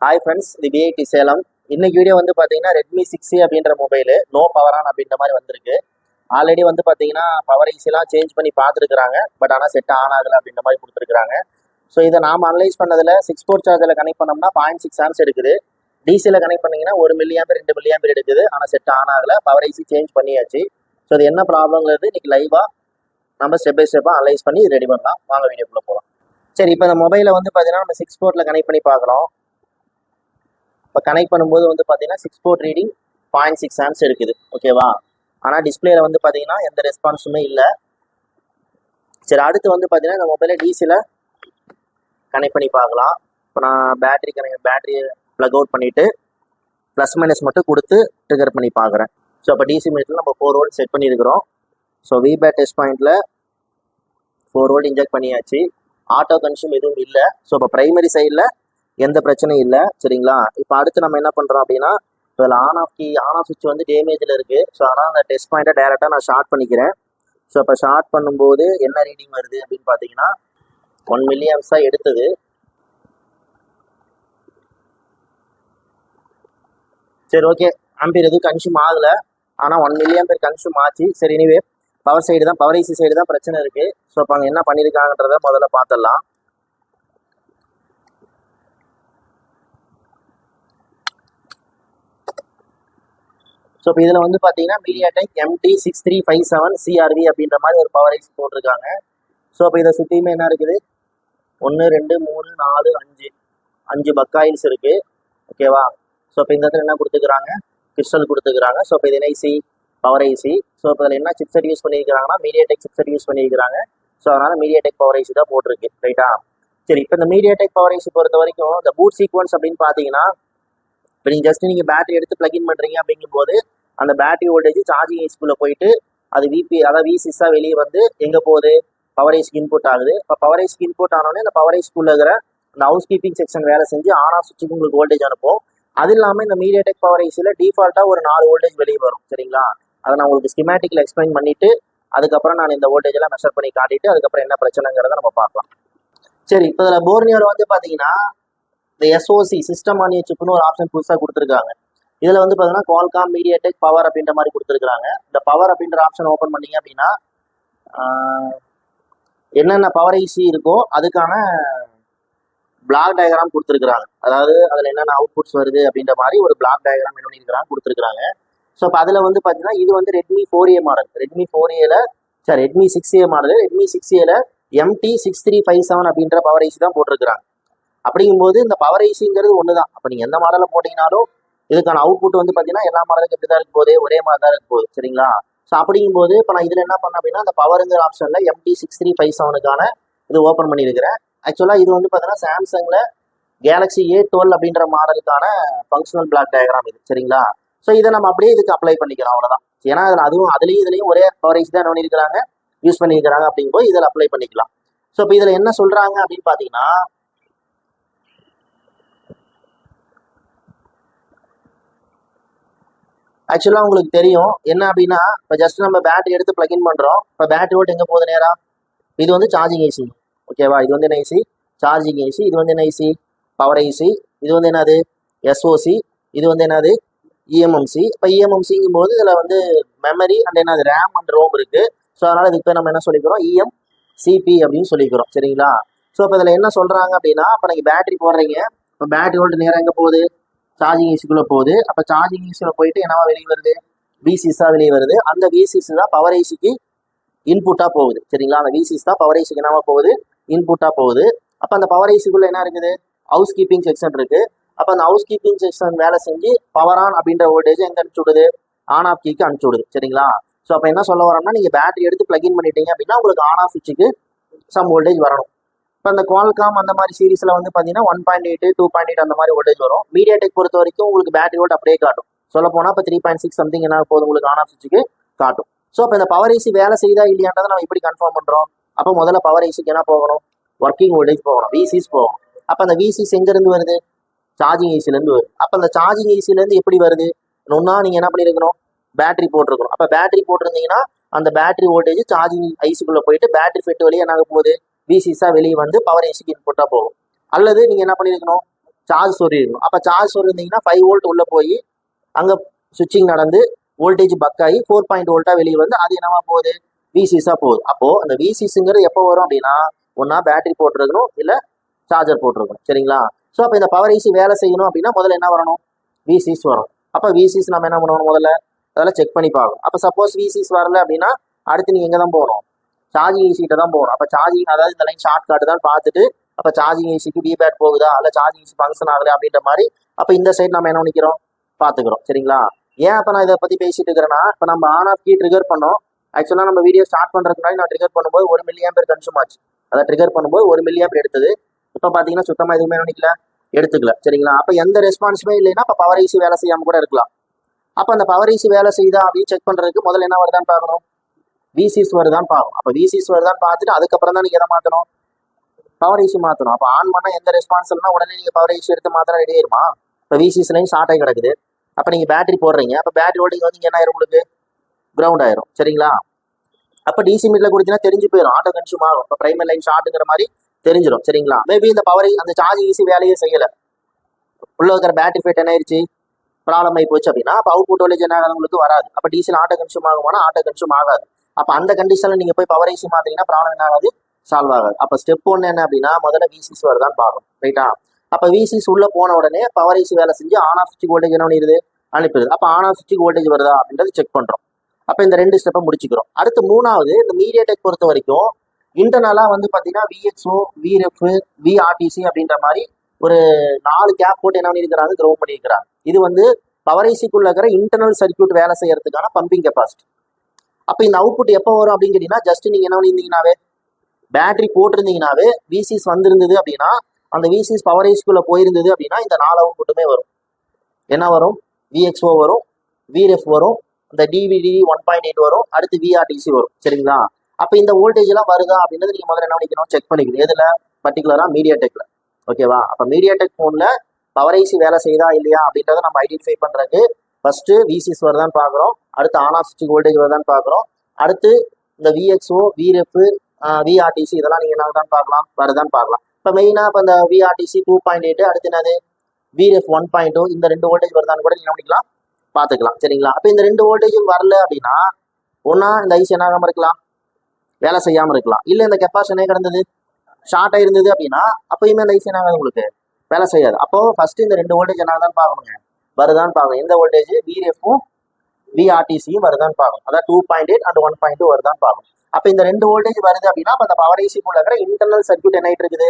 Hi friends, இது VIT Salem. இன்னைக்கு video வந்து பார்த்தீங்கன்னா ரெட்மி 6A அப்படின்ற மொபைலு நோ பவர் ஆன் அப்படின்ற மாதிரி வந்திருக்கு. ஆல்ரெடி வந்து பார்த்தீங்கன்னா பவர் ஐசிலாம் சேஞ்ச் பண்ணி பார்த்துருக்குறாங்க. பட் ஆனால் செட் ஆன் ஆகலை அப்படின்ற மாதிரி கொடுத்துருக்குறாங்க. ஸோ இதை நாம் அனலைஸ் பண்ணதில் 6 போர்ட் சார்ஜரில் கனெக்ட் பண்ணோம்னா 0.6 ஆம்ஸ் எடுக்குது. டிசியில் கனெக்ட் பண்ணிங்கன்னா 1 மில்லியாம்பர் 2 மில்லியாம்பர் எடுக்குது. ஆனால் செட் ஆன் ஆகலை. பவர் ஐசி சேஞ்ச் பண்ணியாச்சு. ஸோ இது என்ன ப்ராப்ளங்கிறது இன்னைக்கு லைவாக நம்ம ஸ்டெப் பை ஸ்டெப்பாக அனலைஸ் பண்ணி ரெடி பண்ணலாம். வாங்க வீடியோக்குள்ளே போகலாம். சரி, இப்போ இந்த மொபைலை வந்து பார்த்தீங்கன்னா நம்ம 6 போர்ட்டில் கனெக்ட் பண்ணி பார்க்குறோம். இப்போ கனெக்ட் பண்ணும்போது வந்து பார்த்தீங்கன்னா 6 போர்ட் ரீடிங் 0.6 ஆம்ஸ் இருக்குது. ஓகேவா? ஆனால் டிஸ்பிளேல வந்து பார்த்தீங்கன்னா எந்த ரெஸ்பான்ஸுமே இல்லை. சரி, அடுத்து வந்து பார்த்தீங்கன்னா இந்த மொபைலை டிசியில் கனெக்ட் பண்ணி பார்க்கலாம். இப்போ நான் பேட்டரியை ப்ளக் அவுட் பண்ணிவிட்டு ப்ளஸ் மைனஸ் மட்டும் கொடுத்து ட்ரிகர் பண்ணி பார்க்குறேன். ஸோ அப்போ டிசி மீட்டரில் நம்ம 4 வோல்ட் செட் பண்ணியிருக்கிறோம். ஸோ விபேட் டெஸ்ட் பாயிண்டில் 4 வோல்ட் இன்ஜெக்ட் பண்ணியாச்சு. ஆட்டோ கன்சியூம் எதுவும் இல்லை. ஸோ இப்போ ப்ரைமரி சைடில் எந்த பிரச்சனையும் இல்லை. சரிங்களா? இப்போ அடுத்து நம்ம என்ன பண்ணுறோம் அப்படின்னா, இதில் ஆன் ஆஃப் சுவிட்ச் வந்து டேமேஜில் இருக்குது. ஸோ அதனால் அந்த டெஸ்ட் பாயிண்ட்டை டேரெக்டாக நான் ஷார்ட் பண்ணிக்கிறேன். ஸோ இப்போ ஷார்ட் பண்ணும்போது என்ன ரீடிங் வருது அப்படின்னு பார்த்தீங்கன்னா 1 மில்லி ஆம்ஸாக எடுத்தது. சரி, ஓகே. ஆம்பியர் எதுவும் கன்சியூம் ஆகலை. ஆனால் 1 மில்லி ஆம்பியர் கன்சியூம் ஆச்சு. சரி, எனிவே பவர் ஐசி சைடு தான் பிரச்சனை இருக்குது. ஸோ இப்போ அங்கே என்ன பண்ணியிருக்காங்கன்றதை முதல்ல பார்த்துடலாம். ஸோ இப்போ இதில் வந்து பார்த்தீங்கன்னா மீடியாடெக் MT6357 CRV அப்படின்ற மாதிரி ஒரு பவர் ஐசி போட்டிருக்காங்க. ஸோ இப்போ இதை சுற்றியுமே என்ன இருக்குது, 1 2 3 4 5 பக்காயில்ஸ் இருக்குது. ஓகேவா? ஸோ இப்போ இந்த இடத்துல என்ன கொடுத்துக்கிறாங்க, கிறிஸ்டல் கொடுத்துக்கிறாங்க. ஸோ இப்போ இது NIC பவர் ஐசி. ஸோ இப்போ இதில் என்ன சிப்செட் யூஸ் பண்ணியிருக்கிறாங்கன்னா மீடியாடெக் சிப்செட் யூஸ் பண்ணியிருக்கிறாங்க. ஸோ அதனால் மீடியாடெக் பவர் ஐசி தான் போட்டிருக்கு. ரைட்டா? சரி, இப்போ இந்த மீடியாடெக் பவர் ஐசி பொறுத்த வரைக்கும் இந்த பூட் சீக்வன்ஸ் அப்படின்னு பார்த்தீங்கன்னா, இப்போ நீங்கள் பேட்டரி எடுத்து பிளக்இன் பண்ணுறீங்க அப்படிங்கும்போது அந்த பேட்டரி வோல்டேஜ் சார்ஜிங் ஐஸ்குள்ளே போயிட்டு அது V6 வெளியே வந்து எங்கே போகுது, பவர் ஐஸ்க்கு இன்புட் ஆகுது. இப்போ பவர் ஐஸ்க்கு இன்புட் ஆனோடனே அந்த பவர் ஐஸ்குள்ளே இருக்கிற அந்த ஹவுஸ் கீப்பிங் செக்ஷன் வேலை செஞ்சு ஆன் ஆஃப் சுவிட்சுக்கு உங்களுக்கு வோல்டேஜ் அனுப்பும். அது இல்லாமல் இந்த மீடியாடெக் பவர் ஐசியில் டிஃபால்ட்டாக ஒரு 4 வோல்டேஜ் வெளியே வரும். சரிங்களா? அதை நான் உங்களுக்கு ஸ்கிமேட்டிக்கில் எக்ஸ்பிளைன் பண்ணிவிட்டு அதுக்கப்புறம் நான் இந்த வோல்டேஜ் எல்லாம் மெஷர் பண்ணி காட்டிட்டு அதுக்கப்புறம் என்ன பிரச்சனைங்கிறத நம்ம பார்க்கலாம். சரி, இப்போ இதில் போர்னியோவில் வந்து பார்த்தீங்கன்னா இந்த SOC சிஸ்டம் ஆன் சிப்னு ஒரு ஆப்ஷன் புதுசாக கொடுத்துருக்காங்க. இதில் வந்து பார்த்தீங்கன்னா குவால்காம் மீடியாடெக் பவர் அப்படின்ற மாதிரி கொடுத்துருக்காங்க. இந்த பவர் அப்படின்ற ஆப்ஷன் ஓப்பன் பண்ணீங்க அப்படின்னா என்னென்ன பவர் ஐசி இருக்கோ அதுக்கான பிளாக் டயக்ராம் கொடுத்துருக்குறாங்க. அதாவது அதில் என்னென்ன அவுட்புட்ஸ் வருது அப்படின்ற மாதிரி ஒரு பிளாக் டயக்ராம் என்ன பண்ணியிருக்கிறாங்க கொடுத்துருக்காங்க. ஸோ இப்போ அதில் வந்து பார்த்தீங்கன்னா இது வந்து Redmi 4A model. Redmi 6A model. Redmi 6Aல MT6357 அப்படின்ற பவர் ஐசி தான் போட்டிருக்கிறாங்க. அப்படிங்கும்போது இந்த பவர் ஐசிங்கிறது ஒன்று தான். அப்போ நீங்கள் எந்த மாடலில் போட்டிங்கனாலும் இதுக்கான அவுட்புட் வந்து பார்த்தீங்கன்னா எல்லா மாடலுக்கு எப்படி தான் இருக்க போகுது, ஒரே மாதிரி தான் இருக்க போகுது. சரிங்களா? ஸோ அப்படிங்கும்போது இப்போ நான் இதில் என்ன பண்ணேன் அப்படின்னா அந்த பவருங்கிற ஆப்ஷனில் MT6357க்கான இது ஓப்பன் பண்ணியிருக்கிறேன். ஆக்சுவலாக இது வந்து பார்த்தீங்கன்னா சாம்சங்கில் கேலக்ஸி A12 அப்படின்ற மாடலுக்கான ஃபங்க்ஷனல் பிளாக் டயக்ராம் இது. சரிங்களா? ஸோ இதை நம்ம அப்படியே இதுக்கு அப்ளை பண்ணிக்கலாம். அவ்வளோதான். ஏன்னா அதுலேயும் இதுலேயும் ஒரே பவர் ஐசி தான் என்ன பண்ணியிருக்கிறாங்க, யூஸ் பண்ணியிருக்கிறாங்க. அப்படிங்கும்போது இதில் அப்ளை பண்ணிக்கலாம். ஸோ இப்போ இதில் என்ன சொல்கிறாங்க அப்படின்னு பார்த்தீங்கன்னா, ஆக்சுவலாக உங்களுக்கு தெரியும் என்ன அப்படின்னா, இப்போ ஜஸ்ட் நம்ம பேட்டரி எடுத்து பிளக்இன் பண்ணுறோம். இப்போ பேட்டரி வோல்ட் எங்கே போகுது நேரா, இது வந்து சார்ஜிங் ஐசி. ஓகேவா? இது வந்து என்ன ஐசி, சார்ஜிங் ஐசி. இது வந்து என்ன ஐசி, பவர் ஐசி. இது வந்து என்னது, SOC. இது வந்து என்னது, EMMC. இப்போ EMMCங்கும் போது இதில் வந்து மெமரி அண்ட் என்னது ரேம் அண்ட் ரோம் இருக்குது. ஸோ அதனால் இதுக்கு பேர் நம்ம என்ன சொல்லிக்கிறோம், EMCP அப்படின்னு சொல்லிக்கிறோம். சரிங்களா? ஸோ இப்போ இதில் என்ன சொல்கிறாங்க அப்படின்னா, இப்போ நீங்கள் பேட்டரி போடுறீங்க. இப்போ பேட்டரி வோல்ட் நேரம் எங்கே போகுது, சார்ஜிங் ஐசிக்குள்ளே போகுது. அப்போ சார்ஜிங் ஐசியில் போயிட்டு என்னவா வெளியே வருது, V6 வெளியே வருது. அந்த V6 தான் பவர் ஐசிக்கு இன்புட்டாக போகுது. சரிங்களா? அந்த V6 தான் பவர் ஐசிக்கு என்னவா போகுது, இன்புட்டாக போகுது. அப்போ அந்த பவர் ஐசிக்குள்ளே என்ன இருக்குது, ஹவுஸ் கீப்பிங் செக்ஷன் இருக்குது. அப்போ அந்த ஹவுஸ் கீப்பிங் செக்ஷன் வேலை செஞ்சு பவர் ஆன் அப்படின்ற வோல்டேஜ் எங்கே அனுப்பிச்சு விடுது, ஆன் ஆஃப் கீக்கு அனுப்பிச்சு விடுது. சரிங்களா? ஸோ அப்போ என்ன சொல்ல வரோம்னா, நீங்கள் பேட்டரி எடுத்து பிளக்இன் பண்ணிட்டீங்க அப்படின்னா உங்களுக்கு ஆன் ஆஃப் சுவிட்சுக்கு சம் வோல்டேஜ் வரணும். இப்போ அந்த குவால்காம் அந்த மாதிரி சீரிஸில் வந்து பார்த்தீங்கன்னா 1.8 2.8 அந்த மாதிரி வோல்டேஜ் வரும். மீடியாடெக் பொறுத்த வரைக்கும் உங்களுக்கு பேட்டரி வோல்ட் அப்படியே காட்டும். சொல்ல போனால் இப்போ 3.6 சம்திங் என்ன போதும் உங்களுக்கு ஆன் ஆஃப் சுவிட்சுக்கு காட்டும். ஸோ இப்போ இந்த பவர் ஐசி வேலை செய்தா இல்லையான்றதை நம்ம எப்படி கன்ஃபார்ம் பண்ணுறோம். அப்போ முதல்ல பவர் ஐசிக்கு என்ன போகணும், ஒர்க்கிங் வோல்டேஜ் போகணும், V6 போகணும். அப்போ அந்த V6 எங்கேருந்து வருது, சார்ஜிங் ஐசிலேருந்து வருது. அப்போ அந்த சார்ஜிங் ஐசிலேருந்து எப்படி வருது, ஒன்றா நீங்கள் என்ன பண்ணியிருக்கணும், பேட்டரி போட்டிருக்கணும். அப்போ பேட்டரி போட்டிருந்தீங்கன்னா அந்த பேட்டரி வோல்டேஜ் சார்ஜிங் ஐசிக்குள்ளே போயிட்டு பேட்டரி ஃபெட் வழியே என்ன போகுது, V6 வெளியே வந்து பவர் ஐசிக்கு இன்புட்டாக போகும். அல்லது நீங்கள் என்ன பண்ணியிருக்கணும், சார்ஜ் சொருகிடணும். அப்போ சார்ஜ் சொருந்தீங்கன்னா 5 வோல்ட் உள்ளே போய் அங்கே சுவிட்சிங் நடந்து வோல்டேஜ் பக் ஆகி 4 வோல்ட்டாக வெளியே வந்து அது என்னவா போகுது, விசிஸாக போகுது. அப்போது அந்த விசிஸுங்கிறது எப்போ வரும் அப்படின்னா, ஒன்றா பேட்டரி போட்டிருக்கணும், இல்லை சார்ஜர் போட்டிருக்கணும். சரிங்களா? ஸோ அப்போ இந்த பவர் ஐசி வேலை செய்யணும் அப்படின்னா முதல்ல என்ன வரணும், விசிஸ் வரும். அப்போ விசிஸ் நம்ம என்ன பண்ணணும், முதல்ல அதெல்லாம் செக் பண்ணி பார்க்கணும். அப்போ சப்போஸ் விசிஸ் வரல அப்படின்னா அடுத்து நீங்கள் எங்கே தான் போகணும், சார்ஜிங் ஐசிகிட்ட தான் போகணும். அப்போ சார்ஜிங், அதாவது இந்த லைன் ஷார்ட் காட்டு தான் பார்த்துட்டு அப்போ சார்ஜிங் ஐசிக்கு வி பேட் போகுதா இல்லை சார்ஜிங் ஐசி ஃபங்க்ஷன் ஆகலை அப்படின்ற மாதிரி அப்போ இந்த சைடு நம்ம என்ன பண்ணிக்கிறோம், பார்த்துக்கிறோம். சரிங்களா? ஏன் அப்போ நான் இதை பற்றி பேசிட்டு இருக்கிறேன்னா, இப்போ நம்ம ஆன் ஆஃப் கீ ட்ரிகர் பண்ணோம். ஆக்சுவலாக நம்ம வீடியோ ஸ்டார்ட் பண்ணுறதுக்கு முன்னாடி நான் ட்ரிகர் பண்ணும்போது 1 mA கன்சூம் ஆச்சு. அதை ட்ரிகர் பண்ணும்போது 1 mA எடுத்தது. இப்போ பார்த்தீங்கன்னா சுத்தமாக எதுவுமே நினைக்கல, எடுத்துக்கல. சரிங்களா? அப்போ எந்த ரெஸ்பான்ஸுமே இல்லைன்னா அப்போ பவர் ஐசி வேலை செய்யாமல் கூட இருக்கலாம். அப்போ அந்த பவர் ஐசி வேலை செய்யுதா அப்படின்னு செக் பண்ணுறதுக்கு முதல்ல என்ன வருதான்னு பார்க்கணும், விசிஸ் வருதான்னு பார்க்கணும். அப்போ விசிஸ் வருதான்னு பார்த்துட்டு அதுக்கப்புறம் தான் நீங்கள் எதை மாற்றணும், பவர் ஐசி மாற்றணும். அப்போ ஆன் பண்ணால் எந்த ரெஸ்பான்ஸ் இல்லைனா உடனே நீங்கள் பவர் ஐசி எடுத்து மாத்திரம் ரெடி ஆயிருமா? இப்போ விசிஸ் லைன் ஷார்ட் ஆகி கிடக்குது. அப்போ நீங்கள் பேட்டரி போடுறீங்க, அப்போ பேட்டரி வோல்டேஜ் வந்து இங்கே என்ன ஆயிரும், உங்களுக்கு கிரவுண்ட் ஆயிரும். சரிங்களா? அப்போ டிசி மீட்டரில் கொடுத்தீங்கன்னா தெரிஞ்சு போயிடும், ஆட்டோ கன்சூம் ஆகும். இப்போ பிரைமரி லைன் ஷார்ட்டுங்கிற மாதிரி தெரிஞ்சிடும். சரிங்களா? மேபி இந்த பவர் அந்த சார்ஜ் ஈஸி வேலையே செய்யலை, உள்ள இருக்கிற பேட்டரி ஃபேட் என்ன ஆயிடுச்சு, ப்ராப்ளம் ஆகி போச்சு அப்படின்னா அப்போ அவுட்புட் வோல்டேஜ் என்ன ஆகாது, உங்களுக்கு வராது. அப்போ டிசியில் ஆட்டோ கன்சூம் ஆகுமானா ஆட்டோ கன்சூம் ஆகாது. அப்போ அந்த கண்டிஷனில் நீங்கள் போய் பவர் ஐசி மாற்றிங்கன்னா ப்ராப்ளம் என்ன ஆகாது, சால்வ் ஆகாது. அப்போ ஸ்டெப் 1 என்ன அப்படின்னா முதல்ல விசிஸ் வருதான்னு பார்க்கணும். ரைட்டா? அப்போ விசிஸ் உள்ளே போன உடனே பவர் ஐசி வேலை செஞ்சு ஆன் ஆஃப் சுவிட்ச் வோல்டேஜ் என்ன பண்ணிடுது, அனுப்பிடுது. அப்போ ஆன் ஆஃப் சுவிட்ச் வோல்டேஜ் வருதா அப்படின்றது செக் பண்ணுறோம். அப்போ இந்த 2 ஸ்டெப்பை முடிச்சுக்கிறோம். அடுத்து 3வது, இந்த மீடியாடெக் பொறுத்த வரைக்கும் இன்டர்னலாக வந்து பார்த்தீங்கன்னா விஎக்ஸ்ஓ, விரெஃப், விஆர்டிசி அப்படின்ற மாதிரி ஒரு 4 கேப் போட்டு என்ன பண்ணியிருக்கிறாங்க, கிரவுண்ட் பண்ணியிருக்கிறாங்க. இது வந்து பவர் ஐசிக்குள்ள இருக்கிற இன்டர்னல் சர்க்யூட் வேலை செய்யறதுக்கான பம்பிங் கெப்பாசிட்டி. அப்போ இந்த அவுட்புட் எப்போ வரும் அப்படின்னு கேட்டீங்கன்னா, ஜஸ்ட் நீங்கள் என்ன பண்ணியிருந்தீங்கன்னாவே பேட்டரி போட்டிருந்தீங்கன்னாவே விசிஸ் வந்திருந்தது அப்படின்னா, அந்த விசிஸ் பவர் ஐசிக்குள்ள போயிருந்தது அப்படின்னா இந்த 4 அவுட்புட்டுமே வரும். என்ன வரும், விஎக்ஸ்ஓ வரும், விரெஃப் வரும், இந்த டிவிடி 1.8 வரும், அடுத்து விஆர்டிசி வரும். சரிங்களா? அப்போ இந்த வோல்டேஜ் எல்லாம் வருதா அப்படின்றது நீங்கள் முதல்ல என்ன பண்ணிக்கணும், செக் பண்ணிக்கணும். எதில் பர்டிகுலராக மீடியாடெக்ல. ஓகேவா? அப்போ மீடியாடெக் ஃபோனில் பவர் ஐசி வேலை செய்தா இல்லையா அப்படின்றத நம்ம ஐடென்டிஃபை பண்ணுறதுக்கு ஃபர்ஸ்ட் விசிஸ் வருதான்னு பார்க்குறோம், அடுத்து ஆன் ஆஃப் சுவிட்ச் வோல்டேஜ் வருதான்னு பார்க்குறோம், அடுத்து இந்த விஎக்ஸ்ஓ, விரெஃப், விஆர்டிசி இதெல்லாம் நீங்கள் என்ன தான் பார்க்கலாம், வருதான்னு பார்க்கலாம். இப்போ மெயினாக இப்போ இந்த விஆர்டிசி 2.8, அடுத்து என்னது விரெஃப் 1.2, இந்த 2 வோல்டேஜ் வருதான்னு கூட நீங்கள் பண்ணிக்கலாம், பார்த்துக்கலாம். சரிங்களா? அப்போ இந்த 2 வோல்டேஜும் வரல அப்படின்னா ஒன்றா இந்த ஐசி என்ன ஆகாமல் இருக்கலாம், வேலை செய்யாமல் இருக்கலாம். இல்லை இந்த கெப்பாசிட்டனே கிடந்தது, ஷார்ட் ஆயிருந்தது அப்படின்னா அப்பயுமே அந்த ஐசி என்ன ஆகாது, உங்களுக்கு வேலை செய்யாது. அப்போ ஃபர்ஸ்ட் இந்த 2 வோல்டேஜ் என்ன தான் பார்க்கணுங்க, வருதான்னு பார்க்கணும். எந்த வோல்டேஜ், விரெஃப்பும் விஆர்டிசியும் வருதான்னு பார்க்கணும். அதாவது 2.8 அண்ட் 1.2 வருதான்னு பார்க்கணும். அப்போ இந்த 2 வோல்டேஜ் வருது அப்படின்னா அப்போ அந்த பவர் ஐசிக்குள்ள இருக்கிற இன்டர்னல் சர்க்யூட் என்ன ஆகிட்டு இருக்குது,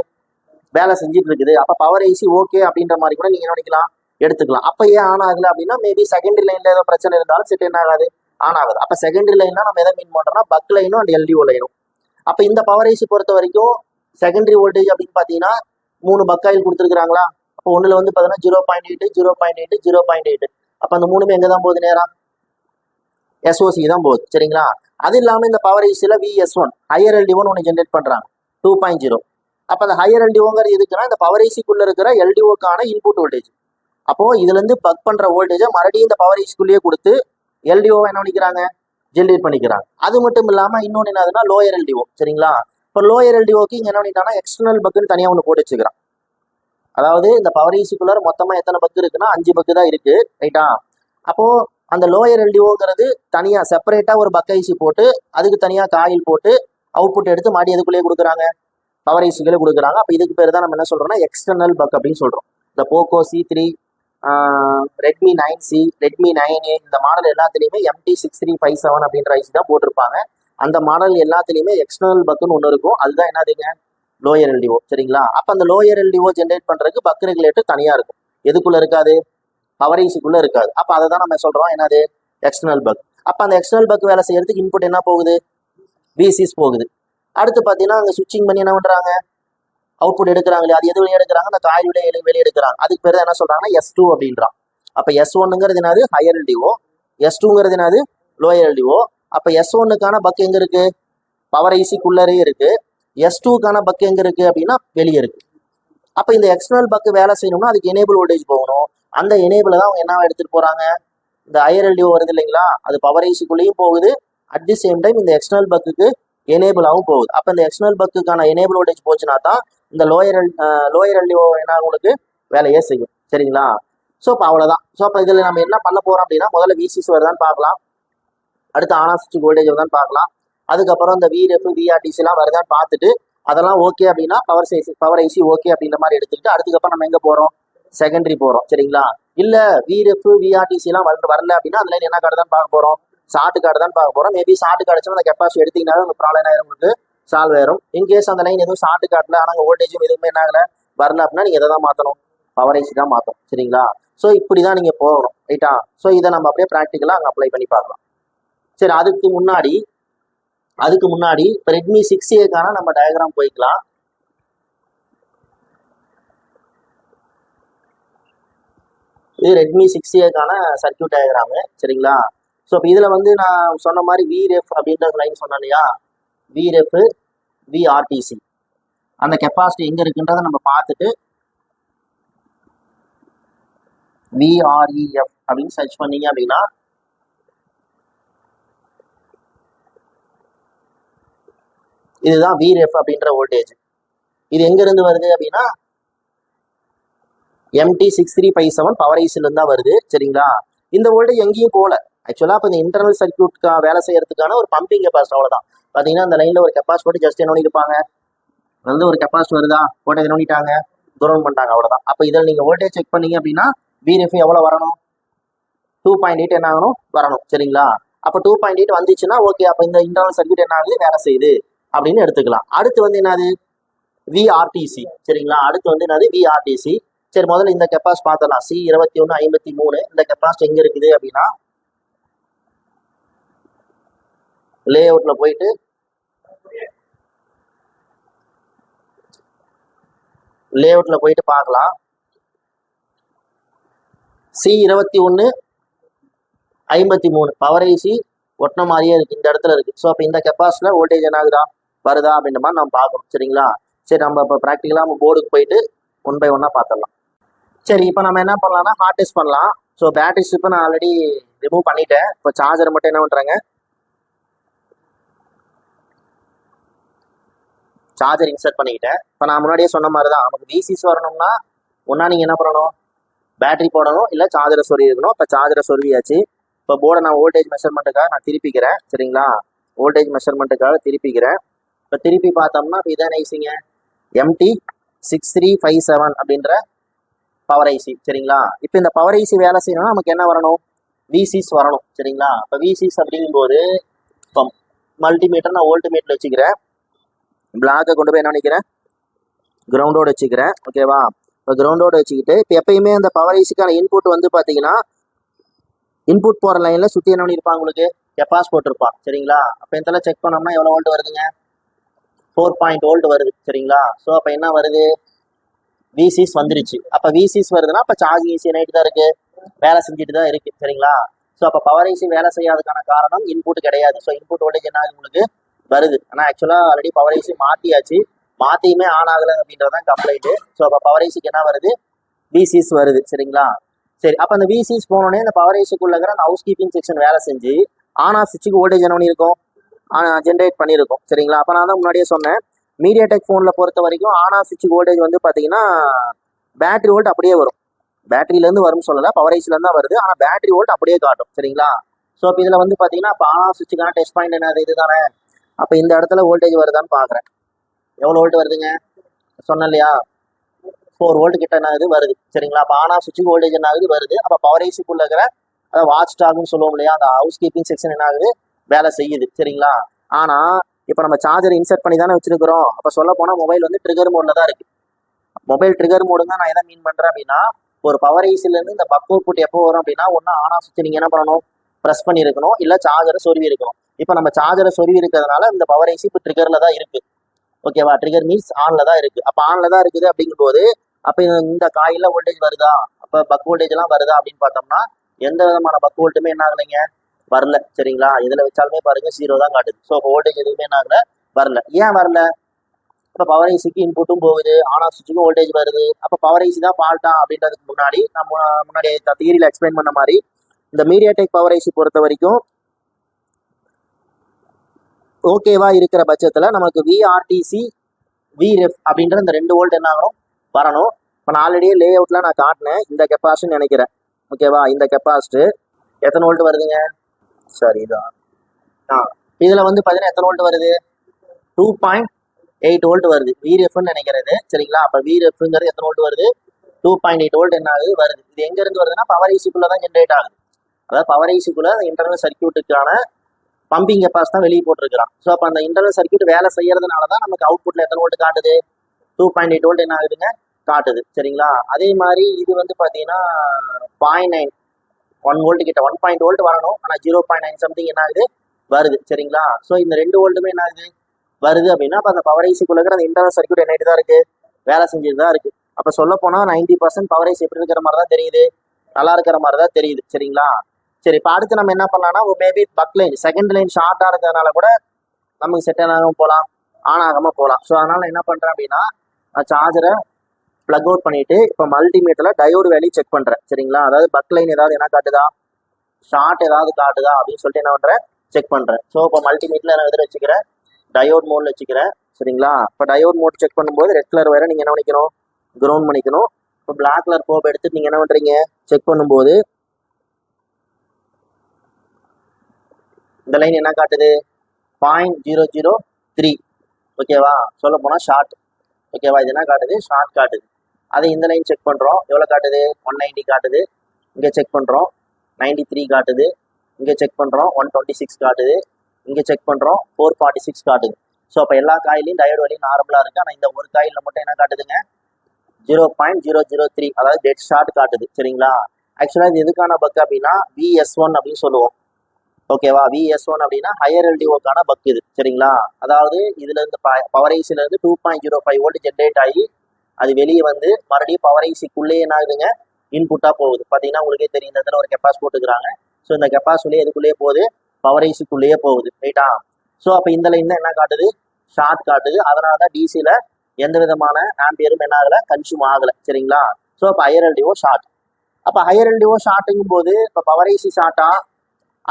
வேலை செஞ்சுட்டு இருக்குது. அப்போ பவர் ஐசி ஓகே அப்படின்ற மாதிரி கூட நீங்கள் என்ன பண்ணிக்கலாம், எடுத்துக்கலாம். அப்போ ஏன் ஆன் ஆகல அப்படின்னா மேபி செகண்டரி லைனில் ஏதோ பிரச்சனை இருந்தாலும் செட் என்ன ஆகாது, ஆன் ஆகுது. அப்போ செகண்டரி லைன்னா நம்ம எதை மீன் பண்ணுறோம்னா பக் லைனும் அண்ட் எல்டிஓ லைனும். அப்போ இந்த பவர் ஐசி பொறுத்த வரைக்கும் செகண்டரி வோல்டேஜ் அப்படின்னு பார்த்தீங்கன்னா 3 பக்காயில் கொடுத்துருக்காங்களா. அப்போ ஒன்றில் வந்து பார்த்தீங்கன்னா 0.8, 0.8, 0.8. அப்போ அந்த 3மே எங்கே தான் போகுது, நேரம் எஸ்ஓசி தான் போகுது. சரிங்களா? அது இல்லாமல் இந்த பவர் ஐசியில் விஎஸ்1 ஹையர் எல்டிஓன்னு ஒன்று ஜென்ரேட் பண்ணுறாங்க 2.0. அப்போ அந்த ஹையர் எல்டிஓங்கிறது எதுக்குன்னா இந்த பவர் ஐசிக்குள்ளே இருக்கிற எல்டிஓக்கான இன்புட் வோல்டேஜ். அப்போது இதுலேருந்து பக் பண்ணுற வோல்டேஜை மறுபடியும் இந்த பவர் ஐசிக்குள்ளேயே கொடுத்து எல்டிஓ என்ன பண்ணிக்கிறாங்க, ஜென்ரேட் பண்ணிக்கிறாங்க. அது மட்டும் இல்லாமல் இன்னொன்று என்னதுன்னா லோயர் எல்டிஓ. சரிங்களா? இப்போ லோயர் எல்டிஓக்கு இங்கே என்ன பண்ணிட்டாங்கன்னா எக்ஸ்டர்னல் பக்குன்னு தனியாக ஒன்று போட்டு வச்சுக்கிறான். அதாவது இந்த பவர் ஐசிக்குள்ளார மொத்தமாக எத்தனை பக்கு இருக்குன்னா 5 பக்கு தான் இருக்குது. ரைட்டா? அப்போது அந்த லோயர் எல்டிஓங்கிறது தனியாக செப்பரேட்டாக ஒரு பக் ஐசி போட்டு அதுக்கு தனியாக காயில் போட்டு அவுட்புட் எடுத்து மாடி எதுக்குள்ளேயே கொடுக்குறாங்க, பவர் ஐசிக்குள்ளே கொடுக்குறாங்க. அப்போ இதுக்கு பேர் தான் நம்ம என்ன சொல்கிறோம்னா எக்ஸ்டர்னல் பக் அப்படின்னு சொல்கிறோம். இந்த Poco C3, Redmi 9C, Redmi 9A இந்த மாடல் எல்லாத்துலேயுமே MT6357 அப்படின்ற ஐசி தான் போட்டிருப்பாங்க. அந்த மாடல் எல்லாத்துலேயுமே எக்ஸ்டர்னல் பக்குன்னு ஒன்று இருக்கும், அதுதான் என்னதுங்க, லோயர் எல்டிஓ. சரிங்களா? அப்போ அந்த லோயர் எல்டிஓ ஜென்ரேட் பண்ணுறதுக்கு பக் ரெகுலேட்டர் தனியாக இருக்கும். எதுக்குள்ளே இருக்காது, பவர் ஐசிக்குள்ளே இருக்காது. அப்போ அதை தான் நம்ம சொல்கிறோம் என்னது, எக்ஸ்டர்னல் பக். அப்போ அந்த எக்ஸ்டர்னல் பக் வேலை செய்யறதுக்கு இன்புட் என்ன போகுது, விசிஸ் போகுது. அடுத்து பார்த்தீங்கன்னா அங்கே சுவிட்சிங் பண்ணி என்ன பண்ணுறாங்க, அவுட்புட் எடுக்கிறாங்களே அது எது வெளியே எடுக்கிறாங்க, அந்த காயில் வெளியே எடுக்கிறாங்க. அதுக்கு பேர் என்ன சொல்கிறாங்கன்னா S2 அப்படின்றான். அப்போ S1ங்கிறது என்னது, ஹையர் எல்டிஓ, S2ங்கிறது என்னது, லோயர் எல்டிஓ. அப்போ S1க்கான பக் எங்கே இருக்குது, பவர் ஐசிக்குள்ளரே இருக்குது. S2க்கான பக் எங்கே இருக்குது அப்படின்னா வெளியே இருக்குது. அப்போ இந்த எக்ஸ்டர்னல் பக்கு வேலை செய்யணும்னா அதுக்கு எனேபிள் வோல்டேஜ் போகணும். அந்த எனேபிளை தான் அவங்க என்ன எடுத்துகிட்டு போகிறாங்க, இந்த ஹையர் எல்டிஓ வருது இல்லைங்களா, அது பவர் ஐசிக்குள்ளேயும் போகுது, அட் தி சேம் டைம் இந்த எக்ஸ்டர்னல் பக்குக்கு எனேபிளாகவும் போகுது. அப்போ இந்த எக்ஸ்டர்னல் பக்குக்கான எனேபிள் வோல்டேஜ் போச்சுன்னா தான் இந்த லோயர் எல்டிஓ என்ன உங்களுக்கு வேலையே செய்யும். சரிங்களா? ஸோ இப்போ அவ்வளோதான். ஸோ அப்போ இதில் நம்ம என்ன பண்ண போகிறோம் அப்படின்னா, முதல்ல விசிஸ் வருதான்னு பார்க்கலாம், அடுத்து ஆன் ஆஃப் சுவிட்ச் வோல்டேஜ் வருதான்னு பார்க்கலாம், அதுக்கப்புறம் இந்த விரெஃப் விஆர்டிசிலாம் வருதான்னு பார்த்துட்டு அதெல்லாம் ஓகே அப்படின்னா பவர் ஐசி ஓகே அப்படின்ற மாதிரி எடுத்துக்கிட்டு அதுக்கப்புறம் நம்ம எங்கே போகிறோம், செகண்டரி போகிறோம். சரிங்களா? இல்லை விரெஃப் விஆர்டிசிலாம் வரல அப்படின்னா அதில் என்ன கார்டு தான் பார்க்க போகிறோம், ஷார்ட் கார்டு தான் பார்க்க போகிறோம். மேபி ஷார்ட் கார்டு அந்த கெப்பாசிட்டி எடுத்தீங்கன்னாவே உங்களுக்கு ப்ராப்ளம் ஆயிரும், உங்களுக்கு சால்வ் ஆயிரும். இன்கேஸ் அந்த லைன் எதுவும் ஷார்ட் கார்டில் ஆனால் வோல்டேஜும் எதுவுமே என்ன ஆகலை வரல அப்படின்னா நீங்கள் எதை தான் மாற்றணும், பவர் ஐசி தான் மாற்றணும். சரிங்களா? ஸோ இப்படி தான் நீங்கள் போகணும். ரைட்டா? ஸோ இதை நம்ம அப்படியே ப்ராக்டிக்கலாக அங்கே அப்ளை பண்ணி பார்க்கலாம். சரி, அதுக்கு முன்னாடி இப்போ ரெட்மி 6ஏக்கான நம்ம டயக்ராம் போய்க்கலாம். இது ரெட்மி 6ஏக்கான சர்க்கியூட் டயக்ராமு. சரிங்களா? ஸோ இப்போ இதில் வந்து நான் சொன்ன மாதிரி விரெஃப் அப்படின்ற லைன் சொன்னேன் இல்லையா, விரெஃப் விஆர்டிசி அந்த கெப்பாசிட்டி எங்கே இருக்குன்றதை நம்ம பார்த்துட்டு விஆர்இஎஃப் அப்படின்னு சர்ச் பண்ணீங்க அப்படின்னா இதுதான் விரெஃப் அப்படின்ற வோல்டேஜ். இது எங்கேருந்து வருது அப்படின்னா MT6357 பவர் ஐசிலேருந்து தான் வருது. சரிங்களா? இந்த வோல்டேஜ் எங்கேயும் போகல. ஆக்சுவலாக இப்போ இந்த இன்டர்னல் சர்க்கியூட்க்கு வேலை செய்யறதுக்கான ஒரு பம்பிங் கெப்பாசிட்டி அவ்வளோதான். பார்த்தீங்கன்னா அந்த லைனில் ஒரு கெப்பாசிட்டி ஜஸ்ட் என்ன பண்ணியிருப்பாங்க, வந்து ஒரு கெப்பாசிட்டி வருதா போட்டு என்ன பண்ணிட்டாங்க, தூரம் பண்ணிட்டாங்க, அவ்வளோதான். அப்போ இதில் நீங்கள் வோல்டேஜ் செக் பண்ணீங்க அப்படின்னா விரெஃப் எவ்வளோ வரணும், 2.8 என்ன ஆகணும் வரணும். சரிங்களா? அப்போ 2.8 வந்துச்சுன்னா ஓகே, அப்போ இந்த இன்டர்னல் சர்க்கியூட் என்ன ஆகுது, வேலை செய்யுது அப்படின்னு எடுத்துக்கலாம். அடுத்து வந்து என்னது, விஆர்டிசி. சரிங்களா? அடுத்து வந்து என்னது, விஆர்டிசி. சரி, முதல்ல இந்த கெப்பாசிட்டி பார்த்தலாம். C2153 இந்த கெப்பாசிட்டி எங்க இருக்குது அப்படின்னா லே அவுட்ல போயிட்டு பார்க்கலாம். C2153 பவர் ஐசி ஒட்டின மாதிரியே இருக்கு, இந்த இடத்துல இருக்கு. ஸோ அப்போ இந்த கெப்பாசிட்டியில் வோல்டேஜ் என்ன ஆகுதா வருதா அப்படின்ற மாதிரி நம்ம பார்க்கணும். சரிங்களா? சரி, நம்ம இப்போ ப்ராக்டிக்கலாக நம்ம போர்டுக்கு போயிட்டு 1 by 1 பார்த்துடலாம். சரி, இப்போ நம்ம என்ன பண்ணலாம்னா ஹார்ட் டெஸ்ட் பண்ணலாம். ஸோ பேட்டரி ஸ்ட்ரிப்பை நான் ஆல்ரெடி ரிமூவ் பண்ணிட்டேன். இப்போ சார்ஜரை மட்டும் என்ன பண்ணுறாங்க, சார்ஜர் இன்சர்ட் பண்ணிக்கிட்டேன். இப்போ நான் முன்னாடியே சொன்ன மாதிரி தான், நமக்கு விசிஸ் வரணும்னா ஒன்றா நீங்கள் என்ன பண்ணணும், பேட்டரி போடணும், இல்லை சார்ஜரை சொருவி இருக்கணும். இப்போ சார்ஜரை சொருவியாச்சு. இப்போ போர்டை நான் வோல்டேஜ் மெஷர்மெண்ட்டுக்காக நான் திருப்பிக்கிறேன். சரிங்களா? வோல்டேஜ் மெஷர்மெண்ட்டுக்காக திருப்பிக்கிறேன். இப்போ திருப்பி பார்த்தோம்னா இப்போ இதான் ஐசிங்க, MT6357 அப்படின்ற பவர் ஐசி. சரிங்களா? இப்போ இந்த பவர் ஐசி வேலை செய்யணும்னா நமக்கு என்ன வரணும், விசிஸ் வரணும். சரிங்களா? இப்போ விசிஸ் அப்படிங்கும்போது இப்போ மல்டிமீட்டர் நான் வோல்ட் மீட்டர் வச்சுக்கிறேன், பிளாக்கை கொண்டு போய் என்ன நினைக்கிறேன், கிரவுண்டோடு வச்சுக்கிறேன். ஓகேவா? இப்போ கிரவுண்டோடு வச்சுக்கிட்டு இப்போ எப்பயுமே அந்த பவர் ஐசிக்கான இன்புட் வந்து பார்த்தீங்கன்னா இன்புட் போகிற லைனில் சுற்றி என்ன பண்ணியிருப்பாங்க, உங்களுக்கு கெப்பாஸ் போட்டிருப்பான். சரிங்களா? அப்போ இதெல்லாம் செக் பண்ணோம்னா எவ்வளோ வோல்ட் வருதுங்க, 4 வோல்ட் வருது. சரிங்களா? ஸோ அப்போ என்ன வருது, விசிஸ் வந்துருச்சு. அப்போ விசிஸ் வருதுன்னா அப்போ சார்ஜிங் ஐசி நைட்டு தான் இருக்கு, வேலை செஞ்சுட்டு தான் இருக்கு. சரிங்களா? ஸோ அப்போ பவர் ஐசி வேலை செய்யாததுக்கான காரணம் இன்புட் கிடையாது. ஸோ இன்புட் வோல்டேஜ் என்ன உங்களுக்கு வருது. ஆனால் ஆக்சுவலாக ஆல்ரெடி பவர் ஐசி மாற்றியாச்சு, மாற்றியுமே ஆன் ஆகலை அப்படின்றதான் கம்ப்ளைண்ட்டு. ஸோ அப்போ பவர் ஐசிக்கு என்ன வருது, விசிஸ் வருது. சரிங்களா? சரி, அப்போ அந்த விசிஸ் போனோடனே இந்த பவர் ஐசிக்குள்ள இருக்கிற அந்த ஹவுஸ் கீப்பிங் செக்ஷன் வேலை செஞ்சு ஆன் ஆஃப் சுவிட்சுக்கு வோல்டேஜ் என்ன பண்ணியிருக்கோம், ஜென்ரேட் பண்ணியிருக்கோம். சரிங்களா? அப்போ நான் தான் முன்னாடியே சொன்னேன், மீடியாடெக் ஃபோனில் பொறுத்த வரைக்கும் ஆன் ஆஃப் சுவிட்ச் வோல்டேஜ் வந்து பார்த்தீங்கன்னா பேட்டரி வோல்ட் அப்படியே வரும். பேட்டரியிலேருந்து வரும்னு சொல்லலை, பவர் ஐசிலேருந்து தான் வருது, ஆனால் பேட்டரி வோல்ட் அப்படியே காட்டும். சரிங்களா? ஸோ இப்போ இதில் வந்து பார்த்தீங்கன்னா இப்போ ஆன் ஆஃப் சுவிட்சுக்கான டெஸ்ட் பாயிண்ட் என்னது, இது தானே. அப்போ இந்த இடத்துல வோல்டேஜ் வருதான்னு பார்க்குறேன். எவ்வளோ வோல்ட் வருதுங்க, சொன்னேன் இல்லையா, 4 வோல்ட் கிட்ட என்ன ஆகுது வருது. சரிங்களா? அப்போ ஆன் ஆஃப் சுவிட்சுக்கு வோல்டேஜ் என்ன ஆகுது வருது. அப்போ பவர் ஐசிக்குள்ள இருக்கிற அதாவது வாட்ச் டாக்னு சொல்லுவோம் இல்லையா, அந்த ஹவுஸ் கீப்பிங் செக்ஷன் என்ன ஆகுது, வேலை செய்யுது. சரிங்களா? ஆனால் இப்போ நம்ம சார்ஜர் இன்சர்ட் பண்ணி தானே வச்சிருக்கிறோம். அப்போ சொல்ல போனால் மொபைல் வந்து ட்ரிகர் மோடில் தான் இருக்குது. மொபைல் ட்ரிகர் மோடுங்க நான் எதை மீன் பண்ணுறேன் அப்படின்னா, ஒரு பவர் ஐசிலேருந்து இந்த பக் அவுட்புட் எப்போ வரும் அப்படின்னா, ஒன்றா ஆன் ஆஃப் சுவிட்ச் நீங்கள் என்ன பண்ணணும், ப்ரெஸ் பண்ணியிருக்கணும், இல்லை சார்ஜரை சொருவி இருக்கணும். இப்போ நம்ம சார்ஜரை சொருவி இருக்கிறதுனால இந்த பவர் ஐசி இப்போ ட்ரிகரில் தான் இருக்குது. ஓகேவா? ட்ரிகர் மீன்ஸ் ஆனில் தான் இருக்குது. அப்போ ஆனில் தான் இருக்குது அப்படிங்கும்போது அப்போ இந்த காயில் வோல்டேஜ் வருதா, அப்போ பக் வோல்டேஜ்லாம் வருதா அப்படின்னு பார்த்தோம்னா எந்த விதமான பக் வோல்ட்டுமே என்ன ஆகலைங்க, வரல. சரிங்களா? இதில் வச்சாலுமே பாருங்க 0 தான் காட்டுது. ஸோ வோல்டேஜ் எதுவுமே என்ன ஆகல, வரல. ஏன் வரல, இப்போ பவர் ஐசிக்கு இன்புட்டும் போகுது, ஆன் ஆஃப் சுவிட்சுக்கும் வோல்டேஜ் வருது. அப்போ பவர் ஐசி தான் ஃபால்ட்டா அப்படின்றதுக்கு முன்னாடி நம்ம முன்னாடி தியரியில் எக்ஸ்பிளைன் பண்ண மாதிரி இந்த மீடியாடெக் பவர் ஐசி பொறுத்த வரைக்கும் ஓகேவா இருக்கிற பட்சத்தில் நமக்கு விஆர்டிசி விரெஃப் அப்படின்ற இந்த 2 வோல்ட் என்ன ஆகணும் வரணும். இப்போ நான் ஆல்ரெடி லே அவுட்ல நான் காட்டினேன் இந்த கெப்பாசிட்டின்னு நினைக்கிறேன். ஓகேவா, இந்த கெப்பாசிட்டி எத்தனை வோல்ட் வருதுங்க? சரி இதான். இதுல வந்து பாத்தீங்கன்னா எத்தனை வோல்ட் வருது? 2.8 வோல்ட் வருது. VREFன்னு நினைக்கிறது. சரிங்களா, அப்ப VREFங்கிறது எத்தனை வோல்ட் வருது? 2.8 வோல்ட் என்ன ஆகுது வருது. இது எங்க இருந்து வருதுன்னா பவர் ஐசிக்குள்ள தான் ஜென்ரேட் ஆகுது. அதாவது பவர் ஐசிக்குள்ள இன்டர்னல் சர்க்கியூட்டுக்கான பம்பிங் கெப்பாசிட்டி தான் வெளியே போட்டிருக்கிறான். ஸோ அப்போ அந்த இன்டர்னல் சர்க்கியூட் வேலை செய்யறதுனால தான் நமக்கு அவுட்புட்ல எத்தனை வோல்ட் காட்டுது? 2.8 வோல்ட் என்ன ஆகுதுங்க காட்டுது. சரிங்களா, அதே மாதிரி இது வந்து பாத்தீங்கன்னா 0.9 1 வோல்ட் கிட்ட 1 வோல்ட் வரணும், ஆனா 0.9 சம்திங் என்ன ஆகுது வருது. சரிங்களா, ஸோ இந்த 2 வோல்ட்டுமே என்ன ஆகுது வருது அப்படின்னா அப்போ அந்த பவர் ஐசிக்குள்ள இருக்கிற அந்த இன்டர்னல் சர்க்கியூட் என்ன தான் இருக்கு, வேலை செஞ்சுட்டு தான் இருக்கு. அப்போ சொல்ல போனா 90% பவர் ஐசி எப்படி இருக்கிற மாதிரி தான் தெரியுது, நல்லா இருக்கிற மாதிரி தான் தெரியுது. சரிங்களா, சரி இப்போ அடுத்து நம்ம என்ன பண்ணலாம்னா maybe buck line second line ஷார்ட்டா இருக்கிறதுனால கூட நமக்கு செட் ஆகாம போகலாம், ஆன் ஆகாம போகலாம். ஸோ அதனால என்ன பண்றேன் அப்படின்னா சார்ஜரை பிளக் அவுட் பண்ணிட்டு இப்போ மல்டிமீட்டர்ல டயோடு வேல்யூ செக் பண்றேன். சரிங்களா, அதாவது பக் லைன் ஏதாவது என்ன காட்டுதா, ஷார்ட் ஏதாவது காட்டுதா அப்படின்னு சொல்லிட்டு என்ன பண்றேன் செக் பண்றேன். ஸோ இப்போ மல்டிமீட்டர்ல என்ன எதிர வச்சுக்கிறேன், டயோட் மோட்ல வச்சுக்கிறேன். சரிங்களா, இப்போ டயோட் மோட் செக் பண்ணும்போது ரெட் கலர் வேற நீங்க என்ன பண்ணிக்கணும், கிரவுண்ட் பண்ணிக்கணும். இப்போ பிளாக் கலர் ப்ரோப் எடுத்து நீங்க என்ன பண்றீங்க செக் பண்ணும்போது இந்த லைன் என்ன காட்டுது 0.003. ஓகேவா, சொல்ல போனா ஷார்ட். ஓகேவா, இது என்ன காட்டுது, ஷார்ட் காட்டுது. அதை இந்த லைன் செக் பண்றோம், எவ்வளவு காட்டுது 190 காட்டுது. இங்க செக் பண்றோம் 93 காட்டுது. இங்க செக் பண்றோம் 126 காட்டுது. இங்க செக் பண்றோம் 446 காட்டுது. ஸோ அப்போ எல்லா காயிலையும் டயோடு வழி நார்மலா இருக்கு, ஆனா இந்த ஒரு காயில மட்டும் என்ன காட்டுதுங்க 0.003, அதாவது டெட் ஷார்ட் காட்டுது. சரிங்களா, ஆக்சுவலா இது எதுக்கான பக் அப்படின்னா VS1 அப்படின்னு சொல்லுவோம். ஓகேவா, VS1 அப்படின்னா ஹையர் எல்டிஓக்கான பக் இது. சரிங்களா, அதாவது இதுல இருந்து பவர் ஐசில இருந்து 2.05 வோல்ட் ஜென்ரேட் ஆகி அது வெளியே வந்து மறுபடியும் பவர் ஐசிக்குள்ளே என்ன ஆகுதுங்க இன்புட்டா போகுது. பாத்தீங்கன்னா உங்களுக்கே தெரியும் இந்த இடத்துல ஒரு கெப்பாசிட்டி போட்டுக்கிறாங்க. ஸோ இந்த கெப்பாசிட்டியே எதுக்குள்ளேயே போகுது, பவர் ஐசிக்குள்ளேயே போகுது. ரைட்டா, ஸோ அப்போ இந்த லைன் தான் என்ன காட்டுது, ஷார்ட் காட்டுது. அதனாலதான் டிசில எந்த விதமான ஆம்பியரும் என்ன ஆகல, கன்சியூம் ஆகல. சரிங்களா, ஸோ அப்போ ஹையர் எல்டிஓ ஷார்ட். அப்போ ஹையர் எல்டிஓ ஷார்ட்டுங்கும் போது இப்போ பவர் ஐசி ஷார்ட்டா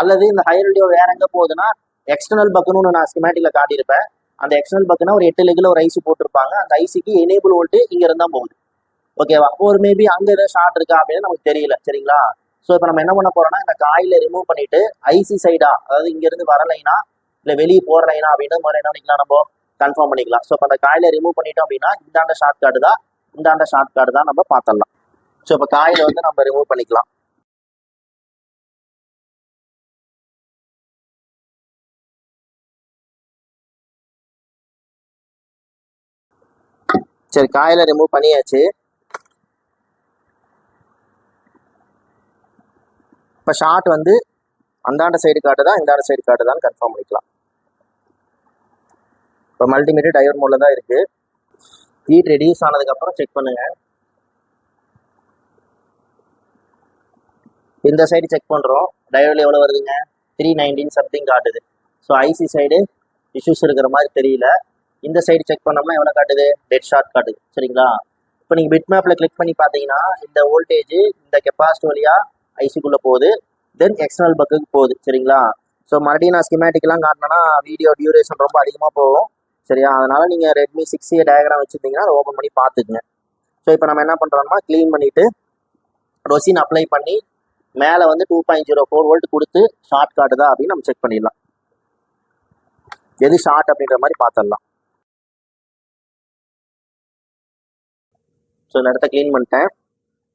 அல்லது இந்த ஹையர் எல்டிஓ வேற எங்க போகுதுன்னா எக்ஸ்டர்னல் பக்குன்னு நான் ஸ்கிமேட்டிக்ல காட்டியிருப்பேன். அந்த எக்ஸ்டர்னல் பக்குனா ஒரு 8 லெக்ல ஒரு ஐசி போட்டிருப்பாங்க. அந்த ஐசிக்கு எனேபிள் வோல்ட் இங்க இருந்தா போகுது. ஓகேவா, ஒரு மேபி அங்க ஏதாவது ஷார்ட் இருக்கா அப்படின்னு நமக்கு தெரியல. சரிங்களா, ஸோ இப்போ நம்ம என்ன பண்ண போறோம்னா இந்த காயில ரிமூவ் பண்ணிட்டு ஐசி சைடா, அதாவது இங்க இருந்து வர லைனா இல்ல வெளியே போற லைனா அப்படின்னு முதல்ல என்ன பண்ணிக்கலாம், நம்ம கன்ஃபார்ம் பண்ணிக்கலாம். ஸோ இப்போ அந்த காயில ரிமூவ் பண்ணிட்டோம் அப்படின்னா இந்தாண்ட ஷார்ட் கார்டு தான், இந்தாண்ட ஷார்ட் கார்டு தான் நம்ம பார்த்துடலாம். ஸோ இப்போ காயில வந்து நம்ம ரிமூவ் பண்ணிக்கலாம். சரி, காயில ரிமூவ் பண்ணியாச்சு. இப்போ ஷார்ட் வந்து அந்தாண்ட சைடு காட்டுதா இந்தாண்ட சைடு காட்டுதான்னு கன்ஃபார்ம் பண்ணிக்கலாம். இப்போ மல்டிமீட்டர் டயோட் மோட்ல தான் இருக்கு. ஹீட் ரெடியூஸ் ஆனதுக்கு அப்புறம் செக் பண்ணுங்க. இந்த சைடு செக் பண்றோம், டயோட்ல எவ்வளவு வருதுங்க 319 சம்திங் காட்டுது. ஸோ ஐசி சைடு இஷ்யூஸ் இருக்கிற மாதிரி தெரியல. இந்த சைடு செக் பண்ணோம்னா எவ்வளவு காட்டுது, டெட் ஷார்ட் காட்டுது. சரிங்களா, இப்போ நீங்க பிட் மேப்ல கிளிக் பண்ணி பாத்தீங்கன்னா இந்த வோல்டேஜ் இந்த கெப்பாசிட்டி வழியா ஐசிக்குள்ள போகுது, தென் எக்ஸ்டர்னல் பக்குக்கு போகுது. சரிங்களா, ஸோ மறுபடியும் நான் ஸ்கிமேட்டிக்லாம் காட்டினேன்னா வீடியோ டியூரேஷன் ரொம்ப அதிகமாக போகும். சரியா, அதனால நீங்க ரெட்மி 6A டயக்ராம் வச்சிருந்தீங்கன்னா அதை ஓப்பன் பண்ணி பார்த்துக்குங்க. ஸோ இப்போ நம்ம என்ன பண்றோம்னா க்ளீன் பண்ணிட்டு ரொசின் அப்ளை பண்ணி மேலே வந்து 2.04 வோல்ட் கொடுத்து ஷார்ட் காட்டுதா அப்படின்னு நம்ம செக் பண்ணிடலாம். எது ஷார்ட் அப்படின்ற மாதிரி பார்த்துடலாம். ஸோ இந்த இடத்த க்ளீன் பண்ணிட்டேன்.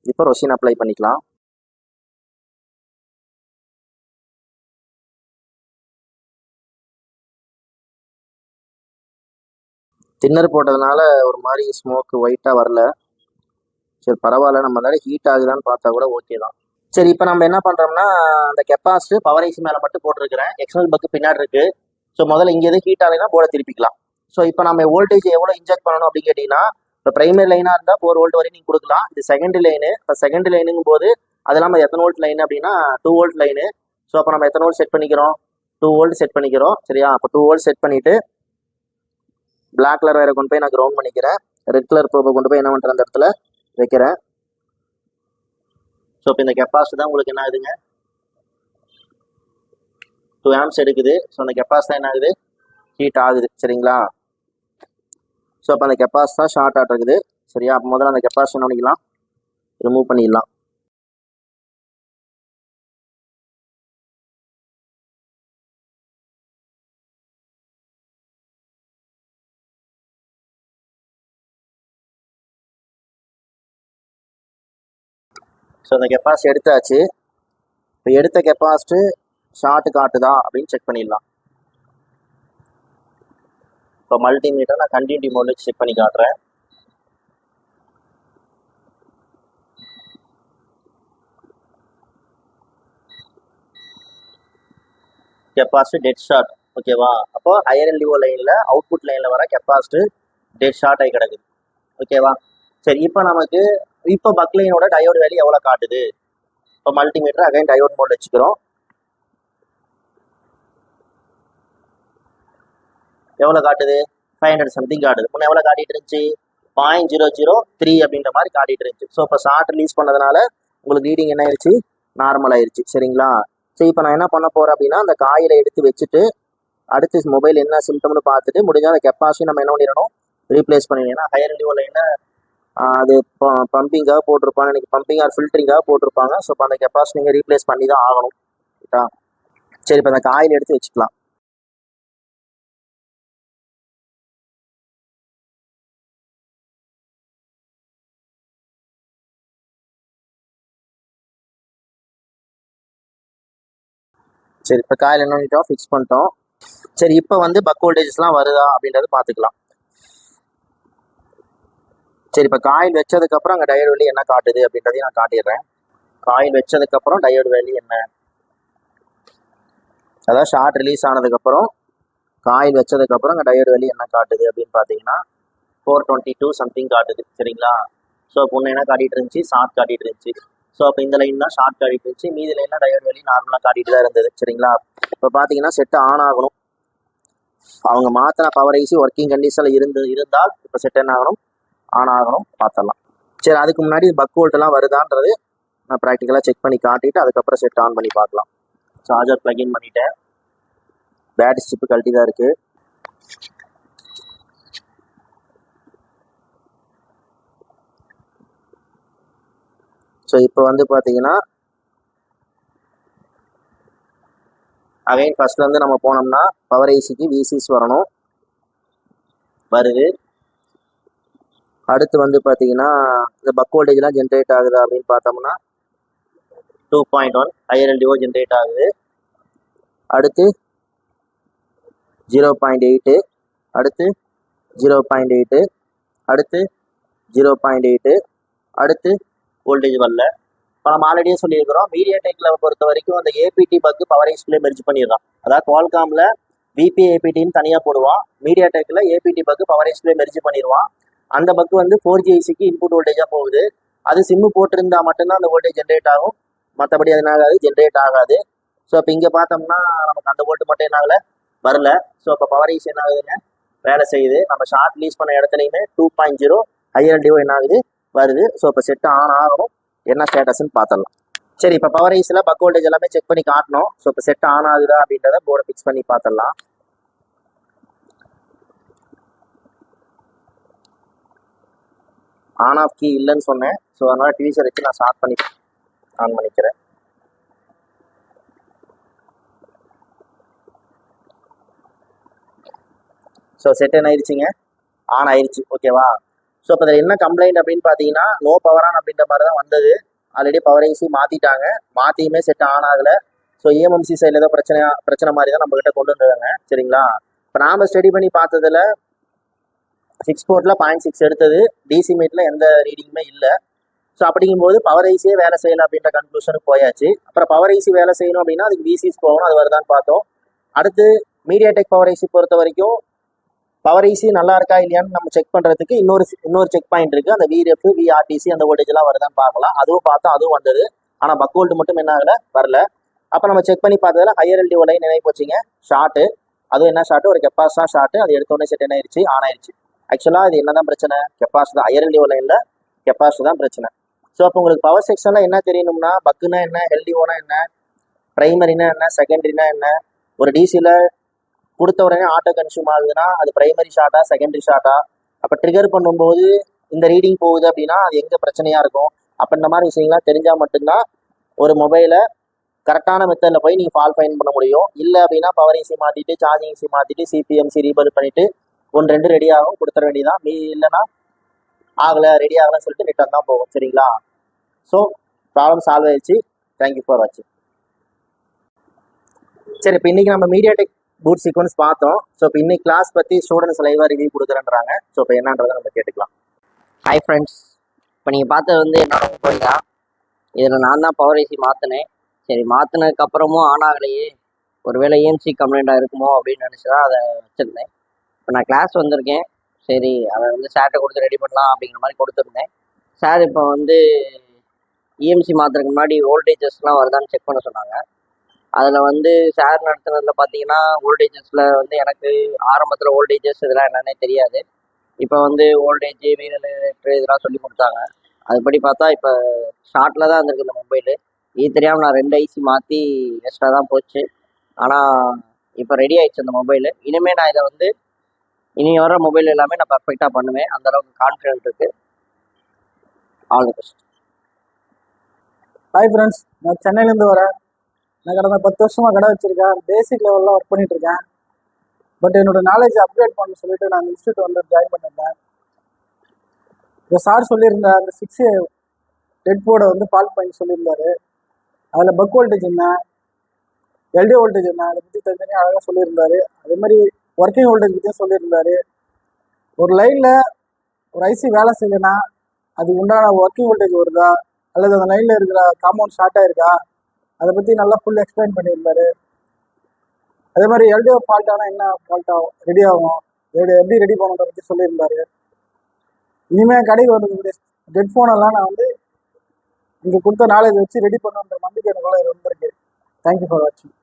இப்போ ரொசின் அப்ளை பண்ணிக்கலாம். தின்னர் போட்டதுனால ஒரு மாதிரி ஸ்மோக் ஒயிட்டா வரல. சரி பரவாயில்ல, நம்ம அதனால ஹீட் ஆகுதான்னு பார்த்தா கூட ஓகே தான். சரி இப்போ நம்ம என்ன பண்றோம்னா அந்த கெப்பாசிட்டி பவர் ஐசி மேலே மட்டும் போட்டிருக்கிறேன், எக்ஸ்டர்னல் பக்கு பின்னாடி இருக்கு. ஸோ முதல்ல இங்கே எதுவும் ஹீட் ஆகுதுன்னா போர்டை திருப்பிக்கலாம். ஸோ இப்போ நம்ம வோல்டேஜ் எவ்வளோ இன்ஜெக்ட் பண்ணணும் அப்படின்னு கேட்டிங்கன்னா இப்போ பிரைமரி லைனாக இருந்தால் 4 வோல்ட் வரையும் நீங்கள் கொடுக்கலாம். இது செகண்டரி லைனு. இப்போ செகண்டரி லைனுங்கும் போது அது இல்லாமல் எத்தனை வோல்ட் லைன் அப்படின்னா 2 வோல்ட் லைனு. ஸோ அப்போ நம்ம எத்தனை வோல்ட் செட் பண்ணிக்கிறோம், 2 வோல்ட் செட் பண்ணிக்கிறோம். சரியா, அப்போ 2 வோல்ட் செட் பண்ணிட்டு பிளாக் கலர் வேற கொண்டு போய் நான் கிரவுண்ட் பண்ணிக்கிறேன். ரெட் கலர் ப்ரோபை கொண்டு போய் என்ன பண்ணுறேன் அந்த இடத்துல வைக்கிறேன். ஸோ இப்போ இந்த கெப்பாசிட்டி தான் உங்களுக்கு என்ன ஆகுதுங்க 2 ஆம்ஸ் எடுக்குது. ஸோ அந்த கெப்பாசிட்டி என்ன ஆகுது, ஹீட் ஆகுது. சரிங்களா, ஸோ அப்போ அந்த கெப்பாசிட்டி தான் ஷார்ட் ஆட் இருக்குது. சரியா? அப்போ முதல்ல அந்த கெப்பாசிட்டி என்ன பண்ணிக்கலாம், ரிமூவ் பண்ணிடலாம். ஸோ அந்த கெப்பாசிட்டி எடுத்தாச்சு. இப்போ எடுத்த கெப்பாசிட்டி ஷார்ட் காட்டுதா அப்படின்னு செக் பண்ணிடலாம். இப்போ மல்டிமீட்டர் நான் கண்டினியூட்டி மோட்ல செக் பண்ணி காட்டுறேன். Capacity dead short. ஓகேவா? அப்போ ஹையர் எல்டிஓ லைனில் அவுட்புட் லைனில் வர கெப்பாசிட்டி டெட் ஷார்ட் ஆகி கிடக்குது. ஓகேவா? சரி, இப்போ நமக்கு இப்போ பக்லைனோட டயோடு வேல்யூ எவ்வளோ காட்டுது? இப்போ மல்டிமீட்டர் அகைன் டயோட் மோட் வச்சுக்கிறோம். எவ்வளோ காட்டுது? 500 சம்திங் காட்டுது. முன்னே எவ்வளோ காட்டிட்டு இருந்துச்சு? 0.003 அப்படின்ற மாதிரி காட்டிட்டு இருந்துச்சு. ஸோ இப்போ ஷார்ட் ரிலீஸ் பண்ணதுனால உங்களுக்கு ரீடிங் என்ன ஆயிடுச்சு? நார்மல் ஆயிடுச்சு. சரிங்களா? சரி, இப்போ நான் என்ன பண்ண போகிறேன் அப்படின்னா, அந்த காயிலை எடுத்து வச்சுட்டு அடுத்து மொபைல் என்ன சிம்டம்னு பார்த்துட்டு முடிஞ்சால் அந்த கெப்பாசிட்டி நம்ம என்ன பண்ணிடணும், ரீப்ளேஸ் பண்ணிடணும். ஏன்னா ஹையர் எல்டிஓவில் என்ன அது பம்பிங்காக போட்டிருப்பாங்க, இன்னைக்கு பம்பிங் ஆர் ஃபில்டரிங்காக போட்டிருப்பாங்க. ஸோ இப்போ அந்த கெப்பாசிட்டி நீங்கள் ரீப்ளேஸ் பண்ணி தான் ஆகணும். ரைட்டா? சரி, இப்போ அந்த காயில் எடுத்து வச்சுக்கலாம். சரி, இப்போ காயில் என்ன பண்ணிட்டோம், ஃபிக்ஸ் பண்ணிட்டோம். சரி, இப்போ வந்து பக் வோல்டேஜஸ்லாம் வருதா அப்படின்றது பார்த்துக்கலாம். சரி, இப்போ காயில் வச்சதுக்கப்புறம் அங்கே டயோடு வேல்யூ என்ன காட்டுது அப்படின்றதையும் நான் காட்டிடுறேன். காயில் வச்சதுக்கப்புறம் டயோடு வேல்யூ என்ன, அதாவது ஷார்ட் ரிலீஸ் ஆனதுக்கப்புறம் காயில் வச்சதுக்கப்புறம் அங்கே டயோடு வேல்யூ என்ன காட்டுது அப்படின்னு பார்த்தீங்கன்னா 422 சம்திங் காட்டுது. சரிங்களா? ஸோ இப்போ ஒன்று என்ன காட்டிட்டு இருந்துச்சு, ஷார்ட் காட்டிட்டு இருந்துச்சு. ஸோ அப்போ இந்த லைன் தான் ஷார்ட் காட்டிட்டு இருந்துச்சு, மீதி லைன்லாம் டயோடு வேல்யூ நார்மலாக காட்டிட்டு தான் இருந்தது. சரிங்களா? இப்போ பார்த்தீங்கன்னா செட்டு ஆன் ஆகணும். அவங்க மாற்றின பவர் ஐசி ஒர்க்கிங் கண்டிஷனில் இருந்தால் இப்போ செட் என்ன ஆகணும், ஆன் ஆகணும். பார்த்துடலாம். சரி, அதுக்கு முன்னாடி பக் வோல்ட்லாம் வருதான்றது நான் ப்ராக்டிக்கலாக செக் பண்ணி காட்டிட்டு அதுக்கப்புறம் செட் ஆன் பண்ணி பார்க்கலாம். சார்ஜர் ப்ளக்இன் பண்ணிட்டேன். பேட்டரி ஸ்ட்ரிப்பு கழட்டி தான் இருக்குது. ஸோ இப்போ வந்து பார்த்தீங்கன்னா அகைன் ஃபர்ஸ்ட்லேருந்து நம்ம போனோம்னா பவர் ஐசிக்கு விசிஸ் வரணும், வருது. அடுத்து வந்து பார்த்தீங்கன்னா இந்த பக் வோல்டேஜ்லாம் ஜென்ரேட் ஆகுதா அப்படின்னு பார்த்தோம்னா 2.1 ஹையர் எல்டிஓ ஜென்ரேட் ஆகுது. அடுத்து 0.8, அடுத்து 0.8, அடுத்து 0.8, அடுத்து வோல்டேஜ் வரல. இப்போ நம்ம ஆல்ரெடியே சொல்லியிருக்கிறோம், மீடியாடெக்கில் பொறுத்த வரைக்கும் அந்த ஏபிடி பக்கு பவர் ஐஸ்லேயே மெர்ஜ் பண்ணிடுறான். அதாவது குவால்காமில் விபி ஏபிடின்னு தனியாக போடுவான், மீடியாடெக்கில் ஏபிடி பக்கு பவர் ஐஸ்லேயே மெர்ஜ் பண்ணிடுவான். அந்த பக்கு வந்து 4G ஐசிக்கு இன்புட் வோல்டேஜாக போகுது. அது சிம்மு போட்டிருந்தா மட்டும்தான் அந்த வோல்டேஜ் ஜென்ரேட் ஆகும், மற்றபடி அது என்ன ஆகாது, ஜென்ரேட் ஆகாது. ஸோ இப்போ இங்கே பார்த்தோம்னா நமக்கு அந்த வோல்ட் மட்டும் என்ன ஆகலை, வரல. ஸோ இப்போ பவர் ஐசி என்ன ஆகுதுங்க, வேலை செய்யுது. நம்ம ஷார்ட் ரிலீஸ் பண்ண இடத்துலையுமே 2.0 ஹையர் எல்டிஓ என்ன ஆகுது, வருது. ஸோ இப்போ செட் ஆன் ஆகணும். என்ன ஸ்டேட்டஸ்ன்னு பார்த்துடலாம். சரி, இப்போ பவர் ஐஸில் பக் வோல்டேஜ் எல்லாமே செக் பண்ணி காட்டணும். ஸோ இப்போ செட் ஆன் ஆகுதா அப்படின்றத போர்டை ஃபிக்ஸ் பண்ணி பார்த்துடலாம். ஆன் ஆஃப் கீ இல்லைன்னு சொன்னேன். ஸோ அதனால் டிவிஸை வச்சு நான் ஸ்டார்ட் பண்ணி ஆன் பண்ணிக்கிறேன். ஸோ செட் என்ன ஆயிடுச்சுங்க, ஆன் ஆயிடுச்சு. ஓகேவா? ஸோ இப்போ இதில் என்ன கம்ப்ளைண்ட் அப்படின்னு பார்த்தீங்கன்னா நோ பவர் ஆன் அப்படின்ற மாதிரி தான் வந்தது. ஆல்ரெடி பவர் ஐசி மாற்றிட்டாங்க, மாற்றியுமே செட் ஆன் ஆகலை. ஸோ இஎம்எம்சி சைடில் ஏதோ பிரச்சனை மாதிரி தான் நம்மகிட்ட கொண்டு வந்தாங்க. சரிங்களா? இப்போ நாம் ஸ்டடி பண்ணி பார்த்ததில் 6 போர்ட்டில் 0.6 எடுத்தது, டிசி மீட்டில் எந்த ரீடிங்குமே இல்லை. ஸோ அப்படிங்கும்போது பவர் ஐசியே வேலை செய்யலை அப்படின்ற கன்க்ளூஷனுக்கு போயாச்சு. அப்புறம் பவர் ஐசி வேலை செய்யணும் அப்படின்னா அதுக்கு விசிஸ் போகணும், அது வருதான்னு பார்த்தோம். அடுத்து மீடியாடெக் பவர் ஐசி பொறுத்த வரைக்கும் பவர் ஐசி நல்லா இருக்கா இல்லையான்னு நம்ம செக் பண்ணுறதுக்கு இன்னொரு செக் பாயிண்ட் இருக்குது. அந்த விஎஃப் விஆர்டிசி அந்த வோல்டேஜ்லாம் வருதான்னு பார்க்கலாம். அதுவும் பார்த்தோம், அதுவும் வந்தது. ஆனால் பக் வோல்ட் மட்டும் என்ன ஆகலை, வரல. அப்போ நம்ம செக் பண்ணி பார்த்ததில் ஹையர் எல்டிஓ லைன் நினைவு போச்சுங்க, ஷார்ட்டு. அதுவும் என்ன ஷார்ட்டு, ஒரு கெப்பாசிட்டா ஷார்ட்டு. அது எடுத்தோடனே செட் என்ன ஆயிடுச்சு, ஆன் ஆயிடுச்சு. ஆக்சுவலாக இது என்ன தான் பிரச்சனை, கெப்பாசிட்டி தான். ஹையர் எல்டிஓ லைனில் கெப்பாசிட்டி தான் பிரச்சனை. ஸோ அப்போ உங்களுக்கு பவர் செக்ஷனில் என்ன தெரியணும்னா பக்குனா என்ன, எல்டிஓனா என்ன, ப்ரைமரினா என்ன, செகண்டரினா என்ன. ஒரு டிசியில் கொடுத்த உடனே ஆட்டோ கன்சியூம் ஆகுதுன்னா அது பிரைமரி ஷார்ட்டா செகண்டரி ஷார்ட்டா. அப்போ ட்ரிகர் பண்ணும்போது இந்த ரீடிங் போகுது அப்படின்னா அது எங்கே பிரச்சனையாக இருக்கும். அப்போ இந்த மாதிரி விஷயங்கள்லாம் தெரிஞ்சால் மட்டும்தான் ஒரு மொபைலை கரெக்டான மெத்தடில் போய் நீங்கள் ஃபால் பண்ண முடியும். இல்லை அப்படின்னா பவர் ஈஸி மாற்றிட்டு சார்ஜிங் ஈஸி மாற்றிட்டு சிபிஎம்சி ரீபல் பண்ணிவிட்டு 1-2 ரெடி ஆகும் கொடுத்துட வேண்டியதான். மீ இல்லைன்னா ஆகலை ரெடி ஆகலைன்னு சொல்லிட்டு ரிட்டர்ன் தான் போகும். சரிங்களா? ஸோ ப்ராப்ளம் சால்வ் ஆயிடுச்சு. தேங்க்யூ ஃபார் வாட்சிங். சரி, இப்போ இன்றைக்கி நம்ம மீடியாடெக் பூட் சீக்வன்ஸ் பார்த்தோம். ஸோ இப்போ இன்னைக்கு கிளாஸ் பற்றி ஸ்டூடெண்ட்ஸ் லைவாக ரிவ்யூ கொடுக்குறேன்றாங்க. ஸோ இப்போ என்னன்றதை நம்ம கேட்டுக்கலாம். ஹாய் ஃப்ரெண்ட்ஸ், இப்போ நீங்கள் பார்த்தது வந்து என்னோட மொபைல் தான். இதில் நான் தான் பவர் ஏசி மாற்றினேன். சரி, மாற்றினதுக்கப்புறமும் ஆன் ஆகலையே, ஒருவேளை ஏஎம்சி கம்ப்ளைண்ட்டாக இருக்குமோ அப்படின்னு நினச்சி தான் அதை வச்சுருந்தேன். இப்போ நான் கிளாஸ் வந்திருக்கேன். சரி, அதை வந்து சார்ட்டை கொடுத்து ரெடி பண்ணலாம் அப்படிங்கிற மாதிரி கொடுத்துருந்தேன். சார் இப்போ வந்து இஎம்சி மாற்றுறதுக்கு முன்னாடி வோல்டேஜஸ்லாம் வருதான்னு செக் பண்ண சொன்னாங்க. அதில் வந்து சார் நடத்துனதில் பார்த்தீங்கன்னா வோல்டேஜஸில் வந்து எனக்கு ஆரம்பத்தில் வோல்டேஜஸ் இதெல்லாம் என்னன்னே தெரியாது. இப்போ வந்து வோல்டேஜ் வீரல் இதெல்லாம் சொல்லி கொடுத்தாங்க. அதுபடி பார்த்தா இப்போ ஷார்ட்டில் தான் இருந்திருக்கு இந்த மொபைலு. இது தெரியாமல் நான் 2 ஐசி மாற்றி எக்ஸ்ட்ரா தான் போச்சு. ஆனால் இப்போ ரெடி ஆயிடுச்சு அந்த மொபைலு. இனிமேல் நான் இதை வந்து இனி வர மொபைல் எல்லாமே நான் பர்ஃபெக்டாக பண்ணுவேன். அந்தளவுக்கு கான்ஃபிடென்ட் இருக்குது. All the best. Hi friends, நான் சென்னையிலேருந்து வரேன். நான் கடந்த 10 வருஷமாக கடை வச்சுருக்கேன். பேசிக் லெவலில் ஒர்க் பண்ணிகிட்ருக்கேன். பட் என்னோடய நாலேஜ் அப்கிரேட் பண்ண சொல்லிட்டு நான் இன்ஸ்டியூட் வந்து ஜாயின் பண்ணியிருந்தேன். இப்போ சார் சொல்லியிருந்தேன் அந்த 6 டெட் போர்டை வந்து ஃபால்ட் பண்ணி சொல்லியிருந்தாரு. அதில் பக் வோல்டேஜ் என்ன, எல்டி வோல்டேஜ் என்ன, அதை பற்றி தனித்தனியாக அழகாக சொல்லியிருந்தாரு. அதே மாதிரி ஒர்க்கிங் வோல்டேஜ் பற்றியும் சொல்லியிருந்தாரு. ஒரு லைனில் ஒரு ஐசி வேலை செய்யலைன்னா அது உண்டான ஒர்க்கிங் வோல்டேஜ் வருதா, அல்லது அந்த லைனில் இருக்கிற காம்பவுண்ட் ஷார்ட்டாக இருக்கா, அதை பற்றி நல்லா ஃபுல் எக்ஸ்பிளைன் பண்ணியிருந்தாரு. அதே மாதிரி எல்டிஓ ஃபால்ட் ஆனால் என்ன ஃபால்ட் ஆகும், ரெடி ஆகும், எப்படி ரெடி பண்ணுறத பற்றி சொல்லியிருந்தாரு. இனிமேல் கடைக்கு வரக்கூடிய ஹெட்ஃபோனெல்லாம் நான் வந்து இங்கே கொடுத்த நாலேஜ் வச்சு ரெடி பண்ணுன்ற நம்பிக்கை எனக்கு வந்திருக்கு. தேங்க்யூ ஃபார் வாட்சிங்.